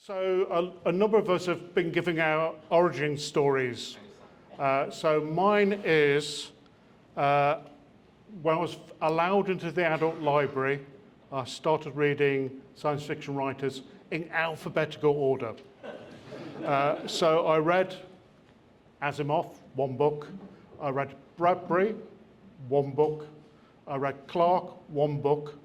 So a number of us have been giving our origin stories. So mine is, when I was allowed into the adult library, I started reading science fiction writers in alphabetical order. So I read Asimov, one book. I read Bradbury, one book. I read Clarke, one book.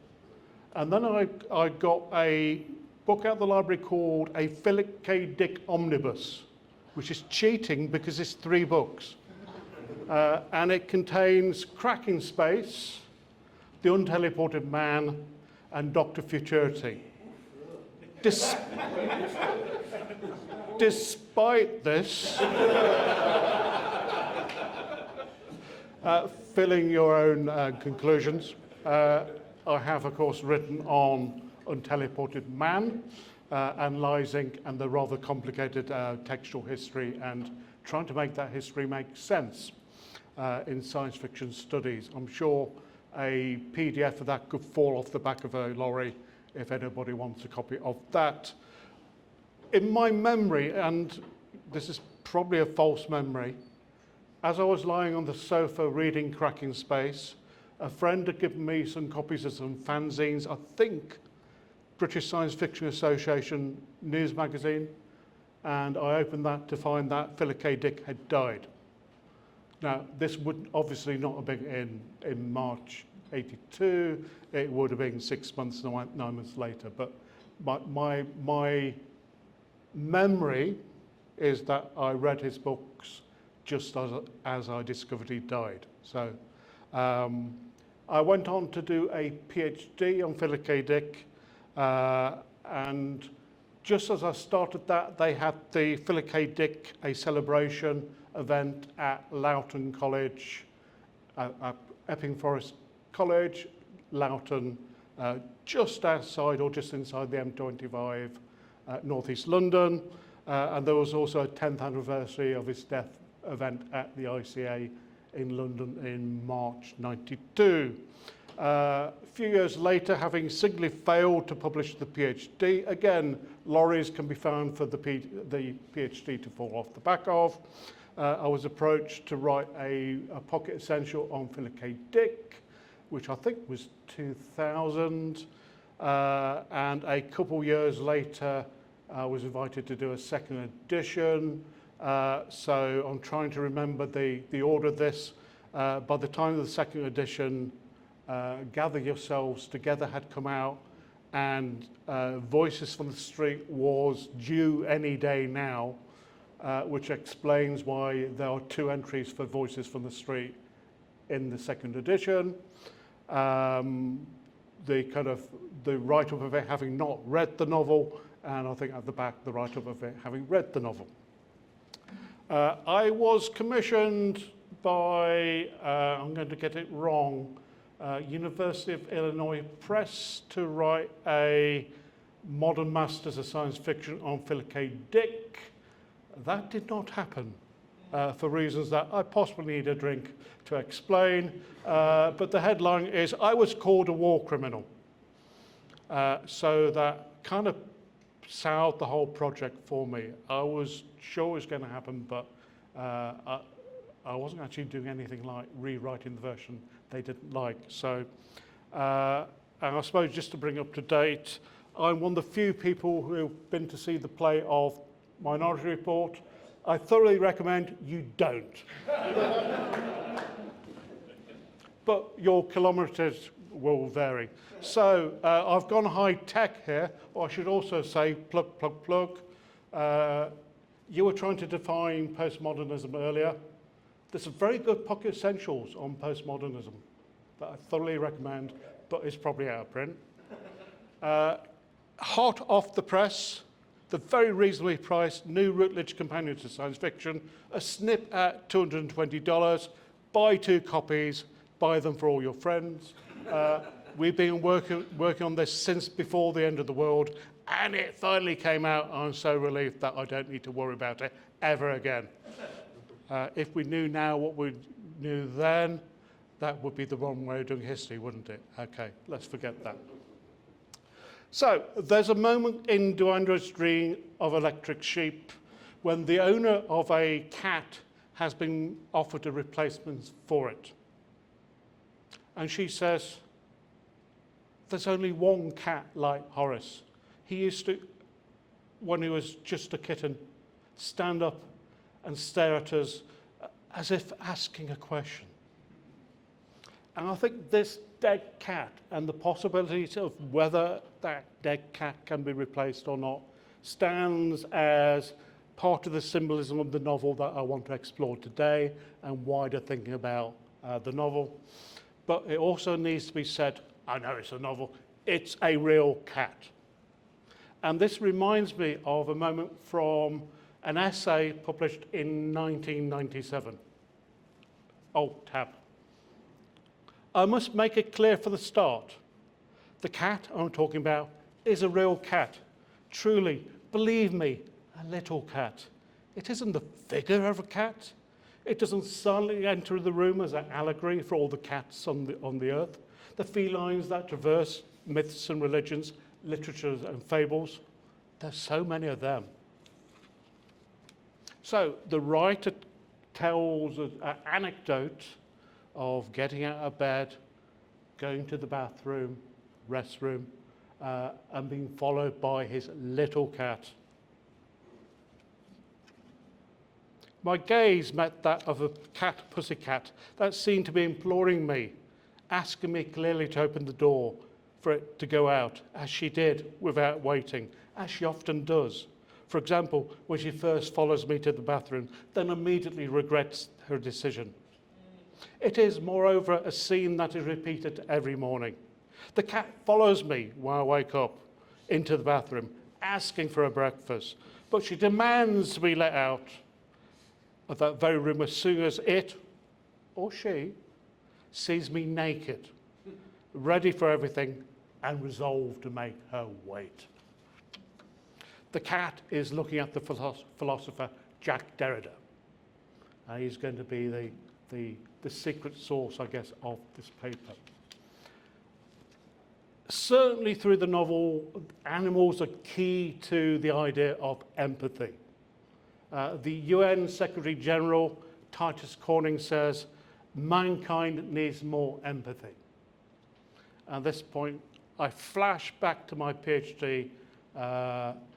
And then I got a book out of the library called A Philip K. Dick Omnibus, which is cheating because it's 3 books. And it contains Cracking Space, The Unteleported Man, and Dr. Futurity. Despite this, filling your own conclusions, I have, of course, written on Unteleported Man, analysing and the rather complicated textual history and trying to make that history make sense in science fiction studies. I'm sure a PDF of that could fall off the back of a lorry if anybody wants a copy of that. In my memory, and this is probably a false memory, as I was lying on the sofa reading Cracking Space, a friend had given me some copies of some fanzines, I think British Science Fiction Association news magazine, and I opened that to find that Philip K. Dick had died. Now, this would obviously not have been in March '82, it would have been 6 months, 9 months later, but my memory is that I read his books just as I discovered he died. So I went on to do a PhD on Philip K. Dick, and just as I started that, they had the Philip K. Dick, a celebration event at Loughton College, at Epping Forest College, Loughton, just outside or just inside the M25, northeast London. And there was also a 10th anniversary of his death event at the ICA in London in March '92. A few years later, having singly failed to publish the PhD, again, lorries can be found for the PhD to fall off the back of. I was approached to write a pocket essential on Philip K. Dick, which I think was 2000. And a couple years later, I was invited to do a second edition. So I'm trying to remember the order of this. By the time of the second edition, Gather Yourselves Together had come out, and Voices from the Street was due any day now, which explains why there are 2 entries for Voices from the Street in the second edition. The write-up of it having not read the novel, and I think at the back the write-up of it having read the novel. I was commissioned by, I'm going to get it wrong, University of Illinois Press to write a Modern Masters of Science Fiction on Philip K. Dick. That did not happen for reasons that I possibly need a drink to explain. But the headline is, I was called a war criminal. So that kind of soured the whole project for me. I was sure it was going to happen, but I wasn't actually doing anything like rewriting the version they didn't like. So, and I suppose just to bring up to date, I'm one of the few people who have been to see the play of Minority Report. I thoroughly recommend you don't. But your kilometres will vary. So I've gone high tech here, or I should also say plug, plug, plug. You were trying to define postmodernism earlier. There's some very good pocket essentials on postmodernism that I thoroughly recommend, but it's probably out of print. Hot off the press, the very reasonably priced new Routledge Companion to Science Fiction, a snip at $220, buy 2 copies, buy them for all your friends. We've been working on this since before the end of the world, and it finally came out. I'm so relieved that I don't need to worry about it ever again. If we knew now what we knew then, that would be the wrong way of doing history, wouldn't it? Okay, let's forget that. So there's a moment in Do Androids Dream of Electric Sheep when the owner of a cat has been offered a replacement for it. And she says, there's only one cat like Horace. He used to, when he was just a kitten, stand up and stare at us as if asking a question. And I think this dead cat and the possibilities of whether that dead cat can be replaced or not stands as part of the symbolism of the novel that I want to explore today and wider thinking about the novel. But it also needs to be said, I know it's a novel, it's a real cat. And this reminds me of a moment from an essay published in 1997. Alt tab. I must make it clear for the start. The cat I'm talking about is a real cat. Truly, believe me, a little cat. It isn't the figure of a cat. It doesn't silently enter the room as an allegory for all the cats on the earth. The felines that traverse myths and religions, literatures and fables. There's so many of them. So the writer tells an anecdote of getting out of bed, going to the bathroom, restroom, and being followed by his little cat. My gaze met that of a cat pussycat that seemed to be imploring me, asking me clearly to open the door for it to go out, as she did without waiting, as she often does. For example, when she first follows me to the bathroom, then immediately regrets her decision. It is, moreover, a scene that is repeated every morning. The cat follows me when I wake up into the bathroom, asking for a breakfast, but she demands to be let out of that very room as soon as it, or she, sees me naked, ready for everything, and resolved to make her wait. The cat is looking at the philosopher Jack Derrida. He's going to be the secret source, I guess, of this paper. Certainly through the novel, animals are key to the idea of empathy. The UN Secretary General, Titus Corning, says, mankind needs more empathy. At this point, I flash back to my PhD,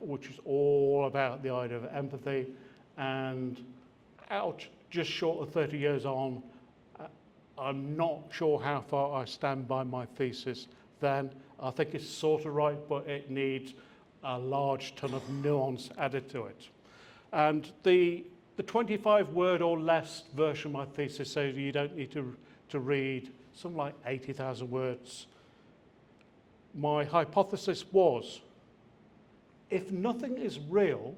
which is all about the idea of empathy, and out just short of 30 years on, I'm not sure how far I stand by my thesis then. I think it's sort of right, but it needs a large ton of nuance added to it. And the 25-word or less version of my thesis says you don't need to read something like 80,000 words. My hypothesis was, if nothing is real,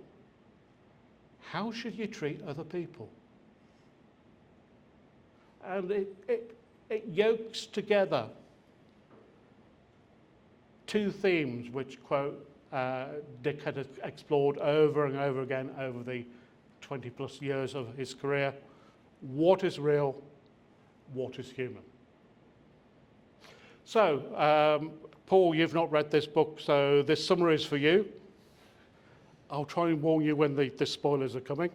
how should you treat other people? And it yokes together two themes which, quote, Dickhead has explored over and over again over the 20 plus years of his career. What is real? What is human? So, Paul, you've not read this book, so this summary is for you. I'll try and warn you when the spoilers are coming.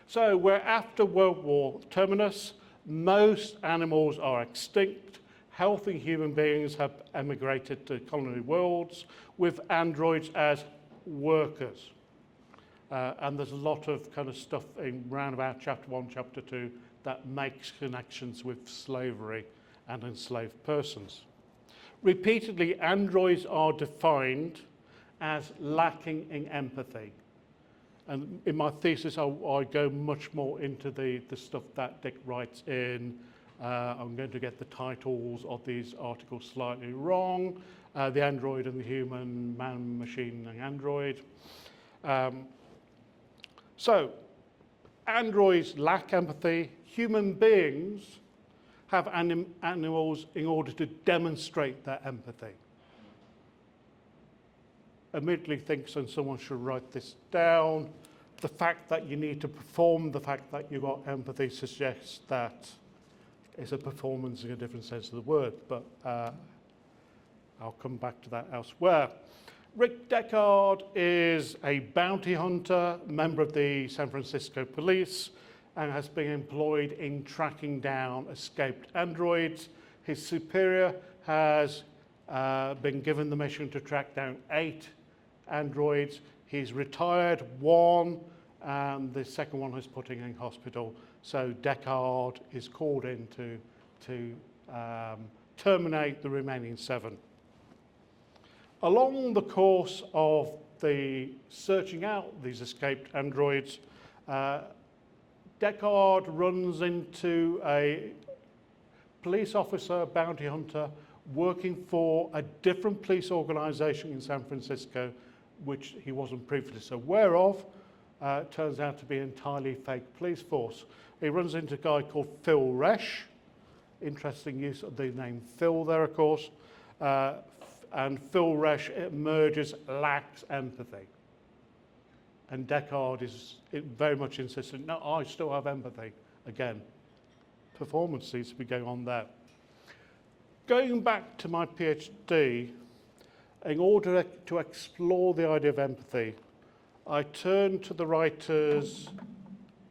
So we're after World War terminus. Most animals are extinct. Healthy human beings have emigrated to colony worlds with androids as workers. And there's a lot of kind of stuff in round about chapter 1, chapter 2 that makes connections with slavery and enslaved persons. Repeatedly, androids are defined as lacking in empathy. And in my thesis, I go much more into the stuff that Dick writes in. I'm going to get the titles of these articles slightly wrong. The android and the human, man, machine, and android. So, androids lack empathy. Human beings have animals in order to demonstrate their empathy. Immediately thinks, and someone should write this down, the fact that you need to perform, the fact that you've got empathy suggests that it's a performance in a different sense of the word, but I'll come back to that elsewhere. Rick Deckard is a bounty hunter, member of the San Francisco police, and has been employed in tracking down escaped androids. His superior has been given the mission to track down 8 androids. He's retired 1, and the second one is putting in hospital. So Deckard is called in to terminate the remaining 7. Along the course of the searching out these escaped androids, Deckard runs into a police officer, bounty hunter, working for a different police organization in San Francisco, which he wasn't previously aware of. Turns out to be an entirely fake police force. He runs into a guy called Phil Resch. Interesting use of the name Phil there, of course. And Phil Resch emerges lacks empathy. And Deckard is very much insistent, no, I still have empathy. Again, performance needs to be going on there. Going back to my PhD, in order to explore the idea of empathy, I turned to the writers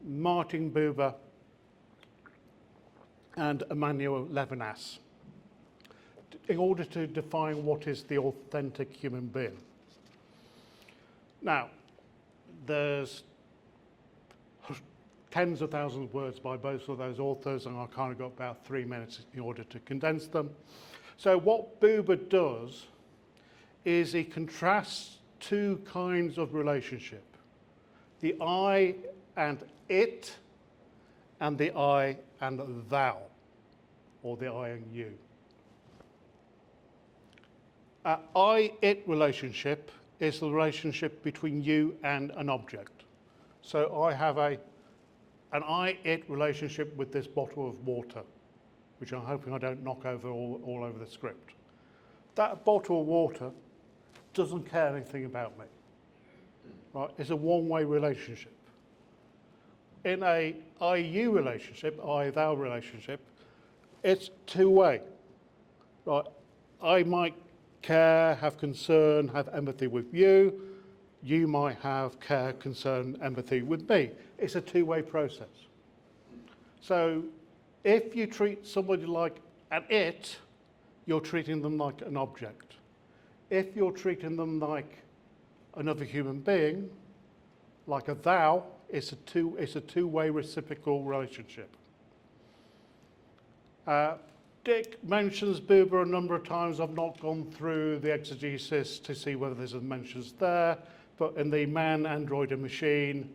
Martin Buber and Emmanuel Levinas in order to define what is the authentic human being. Now, there's tens of thousands of words by both of those authors, and I kind of got about 3 minutes in order to condense them. So what Buber does is he contrasts 2 kinds of relationship: the I and it, and the I and thou, or the I and you. I-it relationship is the relationship between you and an object. So I have an I-it relationship with this bottle of water, which I'm hoping I don't knock over all over the script. That bottle of water doesn't care anything about me. Right? It's a one-way relationship. In a I-you relationship, I-thou relationship, it's two-way. Right? I might care, have concern, have empathy with you. You might have care, concern, empathy with me. It's a two-way process. So if you treat somebody like an it, you're treating them like an object. If you're treating them like another human being, like a thou, it's a two-way reciprocal relationship. Dick mentions Buber a number of times. I've not gone through the exegesis to see whether there's mentions there, but in the Man, Android and Machine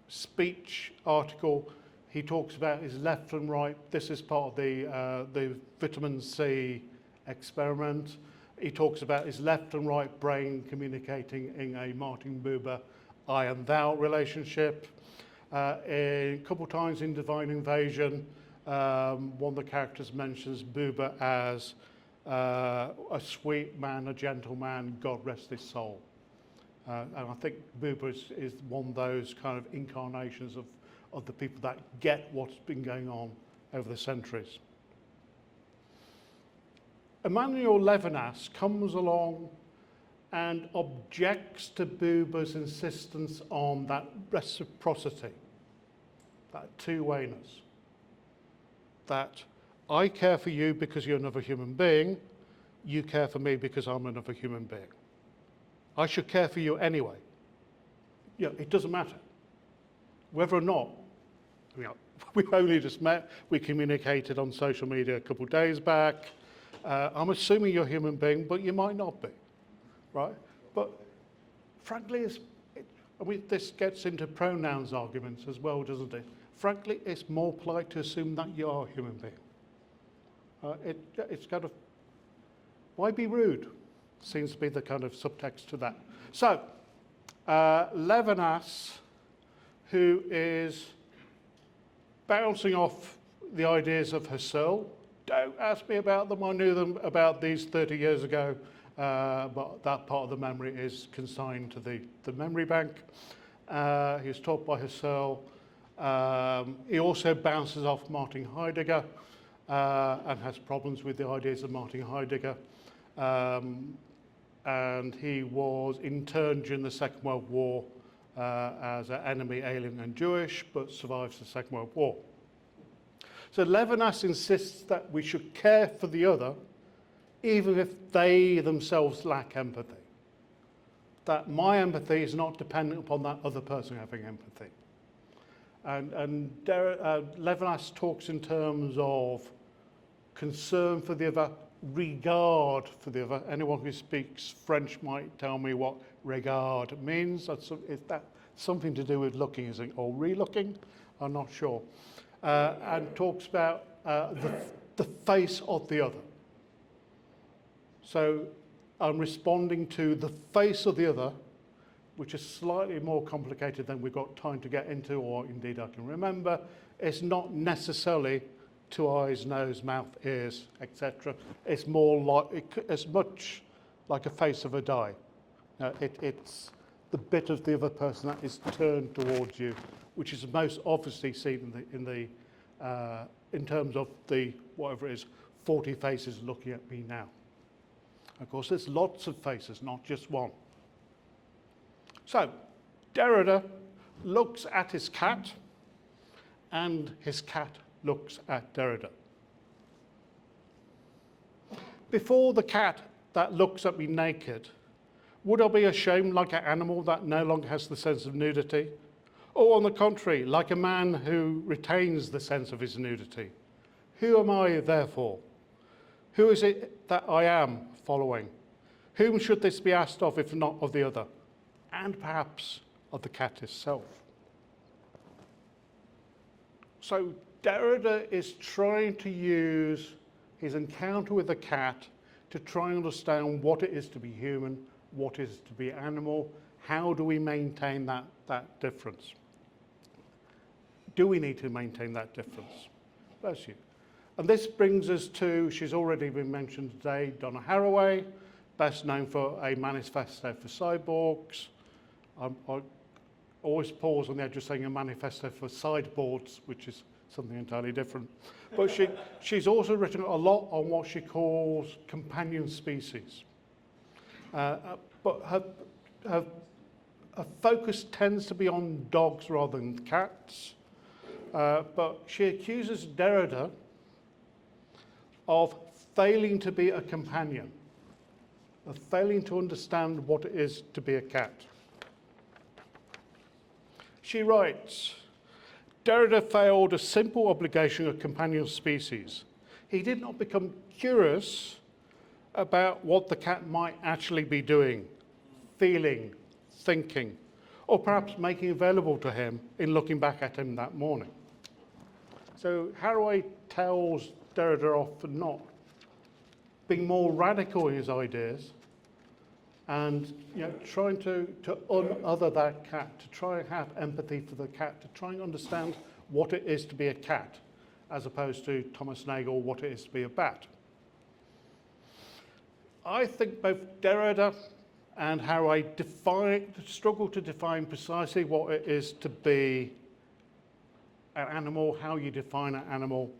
speech article, he talks about his left and right. This is part of the vitamin C experiment. He talks about his left and right brain communicating in a Martin Buber I and thou relationship. A couple of times in Divine Invasion, one of the characters mentions Buber as a sweet man, a gentleman, God rest his soul. And I think Buber is one of those kind of incarnations of the people that get what's been going on over the centuries. Emmanuel Levinas comes along and objects to Buber's insistence on that reciprocity, that two-wayness. That I care for you because you're another human being, you care for me because I'm another human being. I should care for you anyway. Yeah, it doesn't matter. Whether or not, we've only just met, we communicated on social media a couple of days back. I'm assuming you're a human being, but you might not be, right? But frankly, this gets into pronouns arguments as well, doesn't it? Frankly, it's more polite to assume that you are a human being. It's kind of, why be rude? Seems to be the kind of subtext to that. So, Levinas, who is bouncing off the ideas of Husserl. Don't ask me about them. I knew them about these 30 years ago, but that part of the memory is consigned to the memory bank. He was taught by Husserl. He also bounces off Martin Heidegger and has problems with the ideas of Martin Heidegger. and he was interned during the Second World War as an enemy, alien and Jewish, but survives the Second World War. So Levinas insists that we should care for the other, even if they themselves lack empathy. That my empathy is not dependent upon that other person having empathy. And Levinas talks in terms of concern for the other, regard for the other. Anyone who speaks French might tell me what regard means. Is that something to do with looking, is it, or re-looking? I'm not sure. And talks about the face of the other. So I'm responding to the face of the other, which is slightly more complicated than we've got time to get into, or indeed I can remember. It's not necessarily 2 eyes, nose, mouth, ears, etc. It's more like, it's much like a face of a die. It's the bit of the other person that is turned towards you, which is most obviously seen in terms of the, whatever it is, 40 faces looking at me now. Of course, there's lots of faces, not just one. So, Derrida looks at his cat, and his cat looks at Derrida. Before the cat that looks at me naked, would I be ashamed like an animal that no longer has the sense of nudity? Or on the contrary, like a man who retains the sense of his nudity? Who am I, therefore? Who is it that I am following? Whom should this be asked of, if not of the other? And perhaps of the cat itself. So Derrida is trying to use his encounter with the cat to try and understand what it is to be human, what is to be animal, how do we maintain that difference? Do we need to maintain that difference? Bless you. And this brings us to, she's already been mentioned today, Donna Haraway, best known for a manifesto for cyborgs. I always pause on the edge of saying a manifesto for sideboards, which is something entirely different. But she's also written a lot on what she calls companion species. But her focus tends to be on dogs rather than cats. But she accuses Derrida of failing to be a companion, of failing to understand what it is to be a cat. She writes, Derrida failed a simple obligation of companion species. He did not become curious about what the cat might actually be doing, feeling, thinking, or perhaps making available to him in looking back at him that morning. So Haraway tells Derrida off for not being more radical in his ideas and trying to unother that cat, to try and have empathy for the cat, to try and understand what it is to be a cat, as opposed to Thomas Nagel, what it is to be a bat. I think both Derrida and Haraway struggle to define precisely what it is to be an animal, how you define an animal.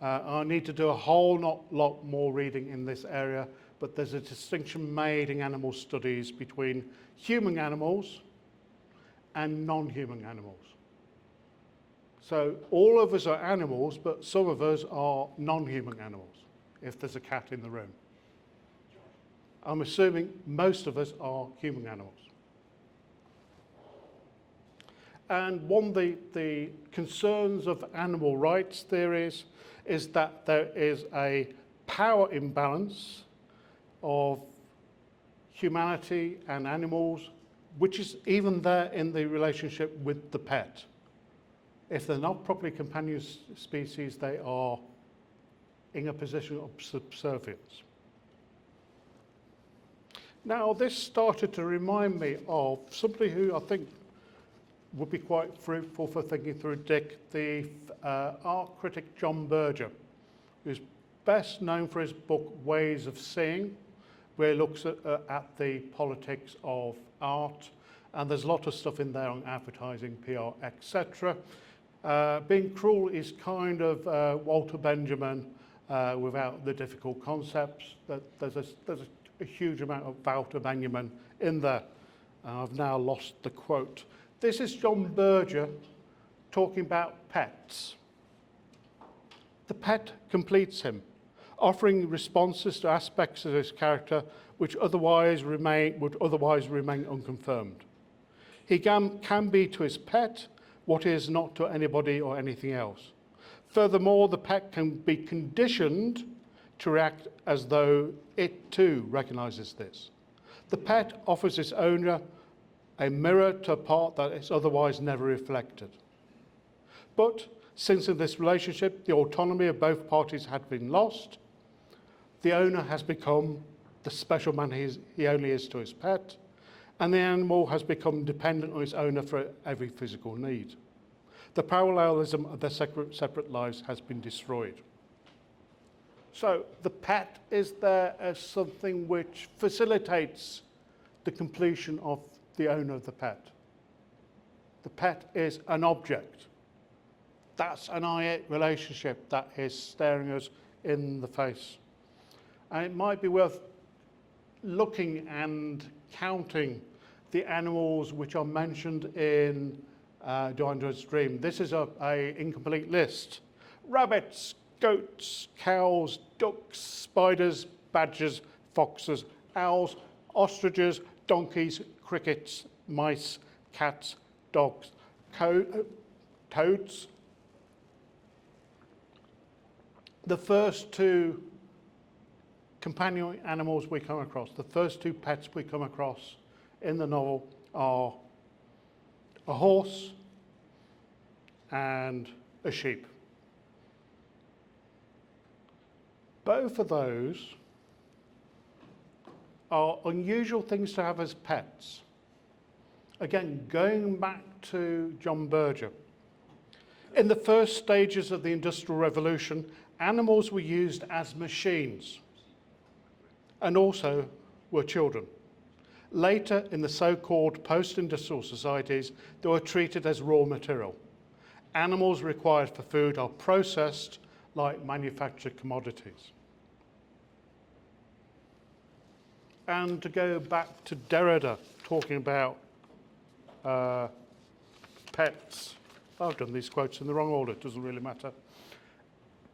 I need to do a whole lot more reading in this area, but there's a distinction made in animal studies between human animals and non-human animals. So all of us are animals, but some of us are non-human animals, if there's a cat in the room. I'm assuming most of us are human animals. And one of the concerns of animal rights theories is that there is a power imbalance of humanity and animals, which is even there in the relationship with the pet. If they're not properly companion species, they are in a position of subservience. Now, this started to remind me of somebody who I think would be quite fruitful for thinking through Dick, the art critic John Berger, who's best known for his book Ways of Seeing, where he looks at the politics of art, and there's a lot of stuff in there on advertising, PR, etc. Being Cruel is kind of Walter Benjamin without the difficult concepts. There's a huge amount of Wouter Benjamin in there. I've now lost the quote. This is John Berger talking about pets. The pet completes him, offering responses to aspects of his character which would otherwise remain unconfirmed. He can be to his pet what he is not to anybody or anything else. Furthermore, the pet can be conditioned to react as though it too recognizes this. The pet offers its owner a mirror to a part that is otherwise never reflected. But since in this relationship the autonomy of both parties had been lost, the owner has become the special man he only is to his pet, and the animal has become dependent on its owner for every physical need. The parallelism of their separate lives has been destroyed. So the pet is there as something which facilitates the completion of the owner of the pet. The pet is an object. That's an I-it relationship that is staring us in the face. And it might be worth looking and counting the animals which are mentioned in Johannes' dream. This is an incomplete list. Rabbits, goats, cows, ducks, spiders, badgers, foxes, owls, ostriches, donkeys, crickets, mice, cats, dogs, toads. The first two companion animals we come across, the first two pets we come across in the novel are a horse and a sheep. Both of those are unusual things to have as pets. Again, going back to John Berger. In the first stages of the Industrial Revolution, animals were used as machines and also were children. Later, in the so-called post-industrial societies, they were treated as raw material. Animals required for food are processed like manufactured commodities. And to go back to Derrida, talking about pets. I've done these quotes in the wrong order, it doesn't really matter.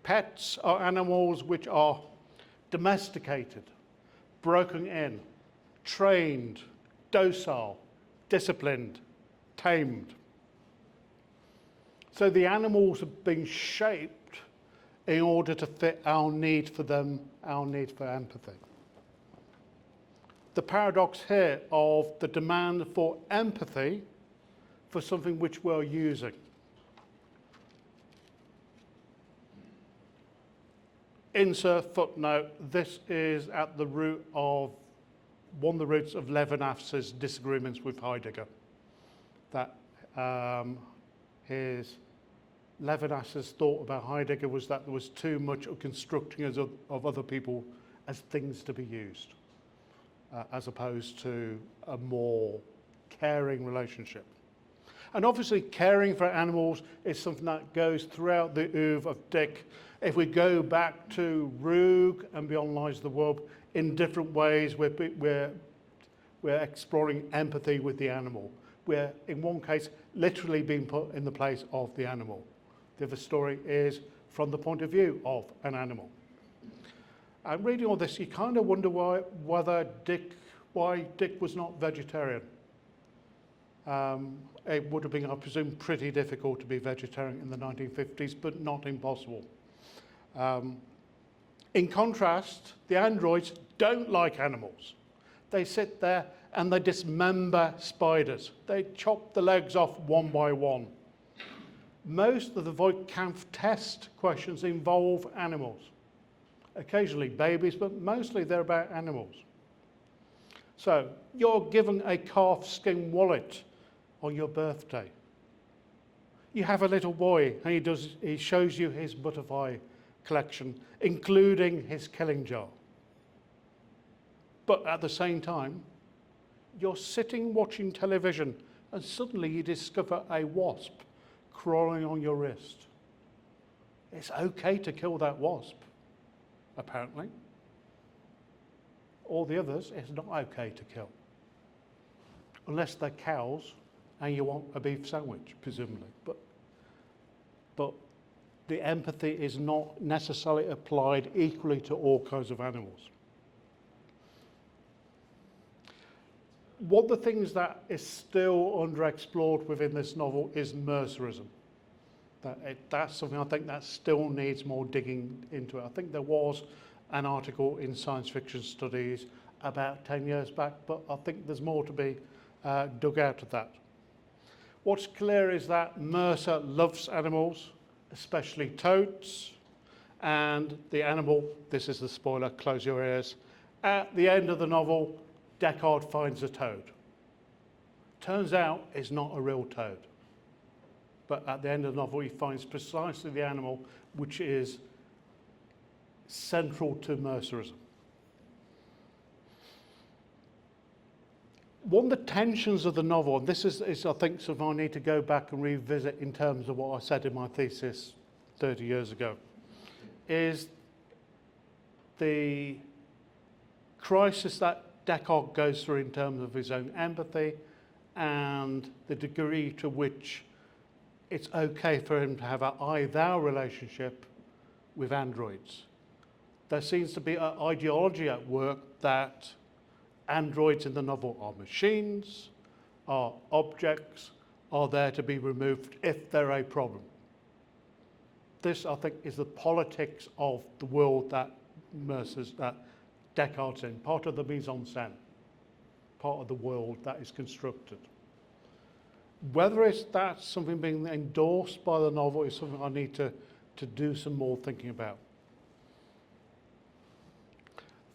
Pets are animals which are domesticated, broken in, trained, docile, disciplined, tamed. So the animals have been shaped in order to fit our need for them, our need for empathy. The paradox here of the demand for empathy for something which we're using. Insert footnote, this is at the root of one of the roots of Levinas's disagreements with Heidegger. That Levinas's thought about Heidegger was that there was too much of constructing of other people as things to be used, as opposed to a more caring relationship. And obviously caring for animals is something that goes throughout the oeuvre of Dick. If we go back to Rug and Beyond Lies the Wub, in different ways we're exploring empathy with the animal. We're, in one case, literally being put in the place of the animal. The other story is from the point of view of an animal. And reading all this, you kind of wonder why Dick was not vegetarian. It would have been, I presume, pretty difficult to be vegetarian in the 1950s, but not impossible. In contrast, the androids don't like animals. They sit there and they dismember spiders. They chop the legs off one by one. Most of the Voigt-Kampff test questions involve animals. Occasionally babies, but mostly they're about animals. So you're given a calfskin wallet on your birthday. You have a little boy and he shows you his butterfly collection, including his killing jar. But at the same time, you're sitting watching television and suddenly you discover a wasp crawling on your wrist. It's okay to kill that wasp, apparently. All the others, it's not okay to kill. Unless they're cows and you want a beef sandwich, presumably. But the empathy is not necessarily applied equally to all kinds of animals. One of the things that is still underexplored within this novel is mercerism. That's something I think that still needs more digging into it. I think there was an article in Science Fiction Studies about 10 years back, but I think there's more to be dug out of that. What's clear is that Mercer loves animals, especially toads, and the animal, this is the spoiler, close your ears, at the end of the novel, Deckard finds a toad. Turns out it's not a real toad. But at the end of the novel, he finds precisely the animal which is central to mercerism. One of the tensions of the novel, and this is I think something I need to go back and revisit in terms of what I said in my thesis 30 years ago, is the crisis that Deckard goes through in terms of his own empathy and the degree to which it's okay for him to have an I-thou relationship with androids. There seems to be an ideology at work that androids in the novel are machines, are objects, are there to be removed if they're a problem. This, I think, is the politics of the world that Deckard's in, part of the mise en scène, part of the world that is constructed. Whether that's something being endorsed by the novel is something I need to do some more thinking about.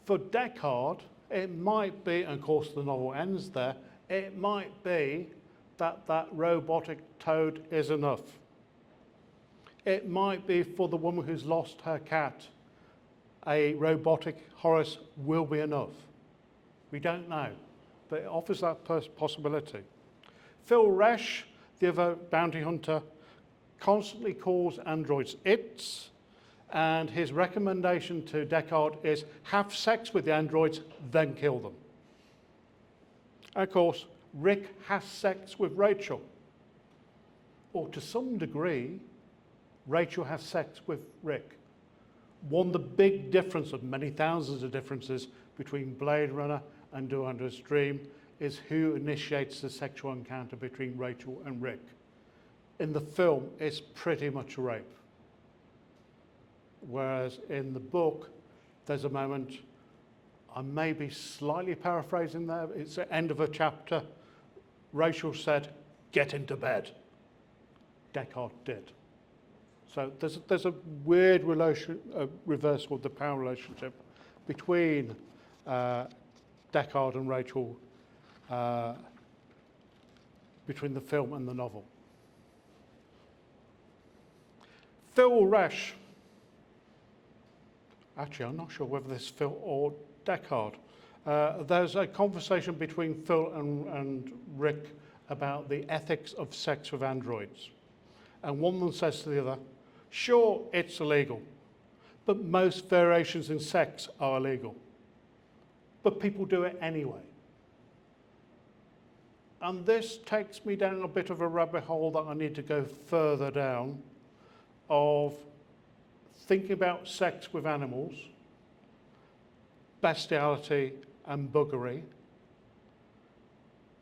For Deckard, it might be, and of course the novel ends there, it might be that that robotic toad is enough. It might be for the woman who's lost her cat, a robotic Horace will be enough. We don't know, but it offers that possibility. Phil Resch, the other bounty hunter, constantly calls androids its, and his recommendation to Deckard is have sex with the androids, then kill them. And of course, Rick has sex with Rachel. Or to some degree, Rachel has sex with Rick. One of the big differences, of many thousands of differences, between Blade Runner and Do Androids Dream is who initiates the sexual encounter between Rachel and Rick. In the film, it's pretty much a rape. Whereas in the book, there's a moment, I may be slightly paraphrasing there, it's the end of a chapter, Rachel said, "Get into bed." Deckard did. So there's a weird reversal of the power relationship between Deckard and Rachel, between the film and the novel. Phil Resch, actually I'm not sure whether this is Phil or Deckard. There's a conversation between Phil and Rick about the ethics of sex with androids. And one of them says to the other, sure, it's illegal, but most variations in sex are illegal. But people do it anyway. And this takes me down a bit of a rabbit hole that I need to go further down, of thinking about sex with animals, bestiality and buggery.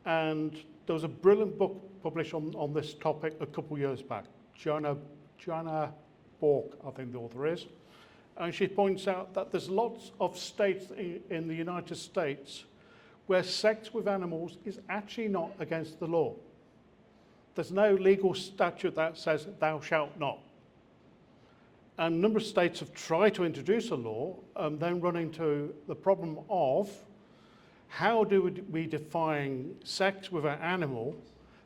And there was a brilliant book published on this topic a couple of years back. Joanna Bork, I think the author is. And she points out that there's lots of states in the United States where sex with animals is actually not against the law. There's no legal statute that says thou shalt not. And a number of states have tried to introduce a law and then run into the problem of how do we define sex with an animal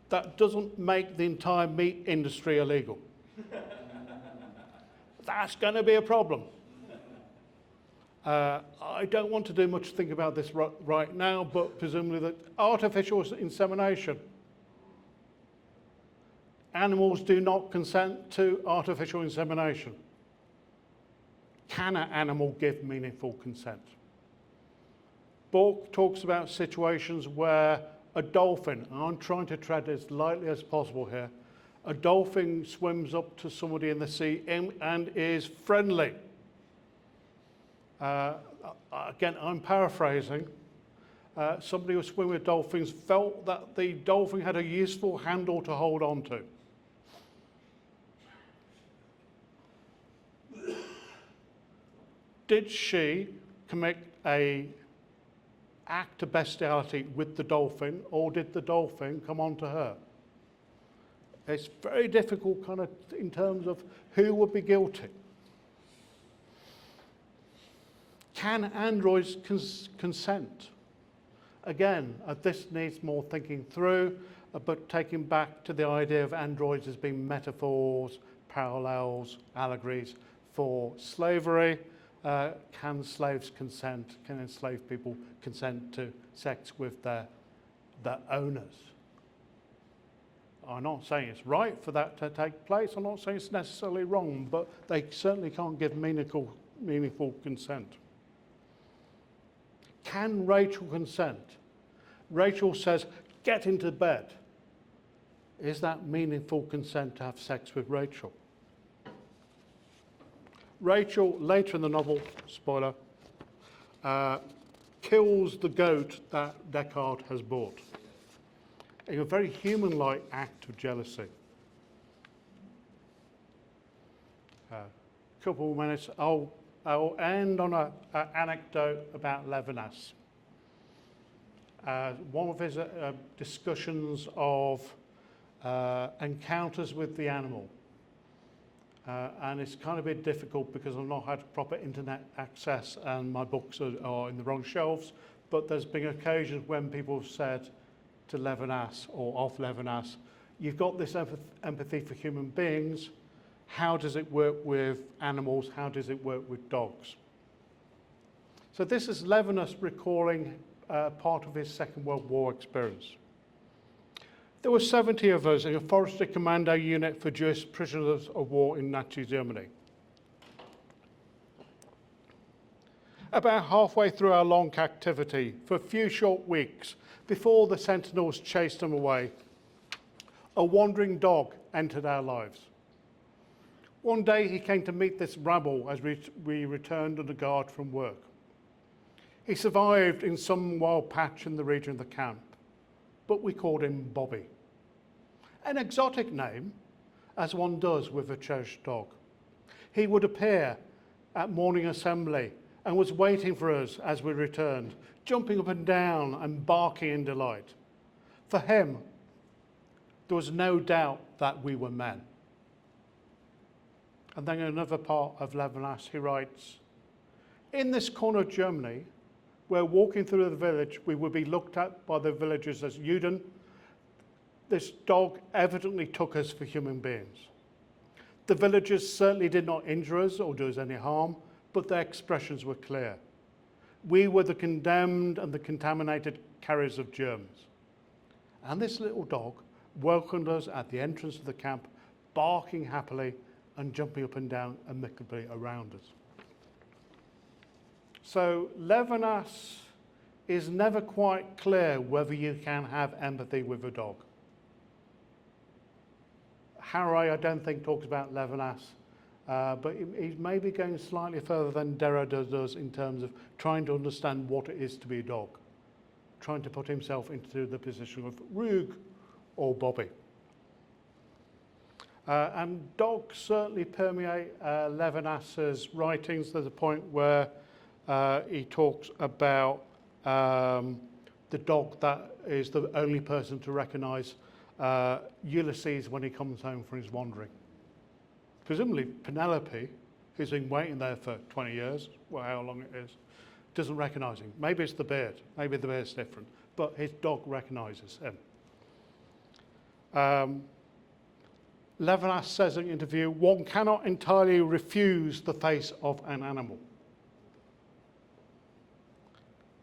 that doesn't make the entire meat industry illegal? That's going to be a problem. I don't want to do much thinking about this right now, but presumably that artificial insemination. Animals do not consent to artificial insemination. Can an animal give meaningful consent? Bork talks about situations where a dolphin, and I'm trying to tread as lightly as possible here, a dolphin swims up to somebody in the sea and is friendly. Again, I'm paraphrasing. Somebody who was swimming with dolphins felt that the dolphin had a useful handle to hold on to. Did she commit an act of bestiality with the dolphin, or did the dolphin come on to her? It's very difficult kind of in terms of who would be guilty. Can androids consent? Again, this needs more thinking through, but taking back to the idea of androids as being metaphors, parallels, allegories for slavery. Can slaves consent? Can enslaved people consent to sex with their owners? I'm not saying it's right for that to take place. I'm not saying it's necessarily wrong, but they certainly can't give meaningful consent. Can Rachel consent? Rachel says, get into bed. Is that meaningful consent to have sex with Rachel? Rachel, later in the novel, spoiler, kills the goat that Dickhead has bought. A very human-like act of jealousy. Couple of minutes. I'll end on an anecdote about Levinas. One of his discussions of encounters with the animal. And it's kind of a bit difficult because I've not had proper internet access and my books are in the wrong shelves, but there's been occasions when people have said to Levinas or of Levinas, you've got this empathy for human beings, how does it work with animals, how does it work with dogs? So this is Levinas recalling part of his Second World War experience. There were 70 of us in a forestry commando unit for Jewish prisoners of war in Nazi Germany. About halfway through our long captivity, for a few short weeks, before the sentinels chased them away, a wandering dog entered our lives. One day he came to meet this rabble as we returned under guard from work. He survived in some wild patch in the region of the camp, but we called him Bobby. An exotic name, as one does with a cherished dog. He would appear at morning assembly and was waiting for us as we returned, jumping up and down and barking in delight. For him, there was no doubt that we were men. And then in another part of Levinas, he writes, in this corner of Germany, where walking through the village, we would be looked at by the villagers as Juden. This dog evidently took us for human beings. The villagers certainly did not injure us or do us any harm, but their expressions were clear. We were the condemned and the contaminated carriers of germs. And this little dog welcomed us at the entrance of the camp, barking happily and jumping up and down amicably around us. So Levinas is never quite clear whether you can have empathy with a dog. Harry, I don't think, talks about Levinas, but he's maybe going slightly further than Derrida does in terms of trying to understand what it is to be a dog, trying to put himself into the position of Rug or Bobby. And dogs certainly permeate Levinas's writings. There's a point where he talks about the dog that is the only person to recognise Ulysses when he comes home from his wandering. Presumably Penelope, who's been waiting there for 20 years, well, how long it is, doesn't recognise him. Maybe it's the beard, maybe the beard's different, but his dog recognises him. Levinas says in an interview, one cannot entirely refuse the face of an animal.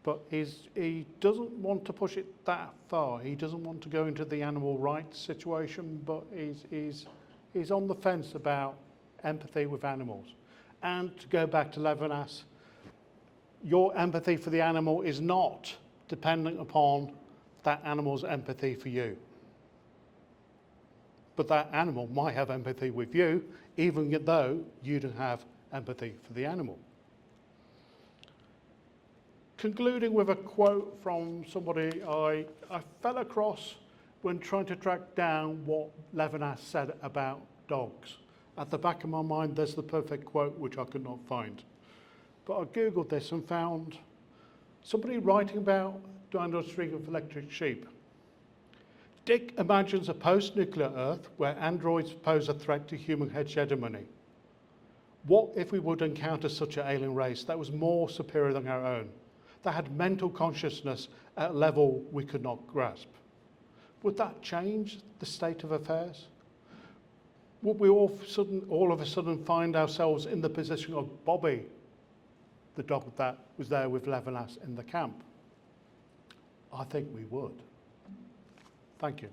But he doesn't want to push it that far. He doesn't want to go into the animal rights situation, but he's on the fence about empathy with animals. And to go back to Levinas, your empathy for the animal is not dependent upon that animal's empathy for you. But that animal might have empathy with you, even though you don't have empathy for the animal. Concluding with a quote from somebody I fell across when trying to track down what Levinas said about dogs. At the back of my mind, there's the perfect quote, which I could not find. But I Googled this and found somebody writing about down a string of electric sheep. Dick imagines a post-nuclear Earth where androids pose a threat to human hegemony. What if we would encounter such an alien race that was more superior than our own, that had mental consciousness at a level we could not grasp? Would that change the state of affairs? Would we all of a sudden find ourselves in the position of Bobby, the dog that was there with Levinas in the camp? I think we would. Thank you.